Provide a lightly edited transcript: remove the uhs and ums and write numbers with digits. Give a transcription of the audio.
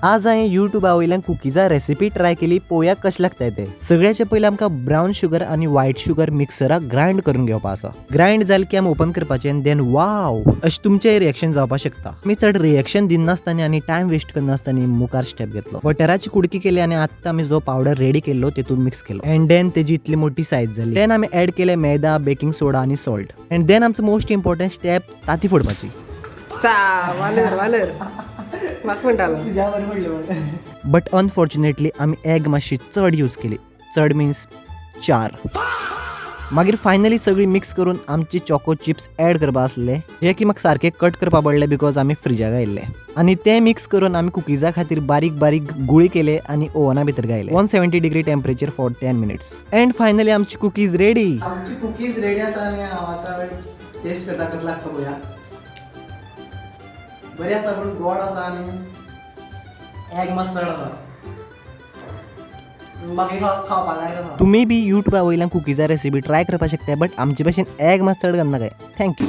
आज हांवें युट्यूबा वयल्यान कुकीजा रेसिपी ट्राय केली. पळोवया कशें लागता ते. सगळ्याचे पयलीं आमकां ब्रावन शुगर आनी व्हायट शुगर मिक्सराक ग्राइंड करून घेवपा आसा. ग्राइंड जालें की आमी ओपन करपाचें आनी देन वाव अशें तुमचें रिएक्शन जावपाक शकता. आमी चड रिएक्शन दिनासतना आनी टायम वेस्ट करनासतना मुखार स्टेप घेतलो. बटराची कुडकी केली आनी आतां आमी जो पावडर रेडी केल्लो तेतून मिक्स केलो. एंड देन तेजी इतली मोठी सायज जाली. देन आमी ऍड केले मैदा, बेकिंग सोडा आनी सॉल्ट. एंड देन आमचो मोस्ट इम्पॉर्टंट स्टेप ताती फोडपाची. वालर म्हाका म्हणटालो बट अनफॉर्च्युनेटली आमी एग मातशी चड यूज केली. चड मिन्स 4. मागीर फायनली सगळी मिक्स करून आमचे चॉको चिप्स ऍड करपा आसले, जे की म्हाका सारखे कट करपा पडले बिकॉज आमी फ्रिजाक घायल्ले. आनी ते मिक्स करून आमी कुकीजा खातीर बारीक बारीक गुळी केले आनी ओव्हना भितर घायले 170 degree temperature for 10 minutes. End finally आमची कुकीज रेडी. आमची कुकीज रेडी आसा आनी हांव आतां टेस्ट करता कसो लागता पळोवया. बरी आसा पूण गोड आसा आनी एग मात चड आसा. मागीर खावपाक जाय आसा. तुम्ही बी युट्यूबा वयल्यान कुकीजा रेसिपी ट्राय करपाक शकता, बट आमचे भशेन एग मात चड घालनाकाय. थँक्यू.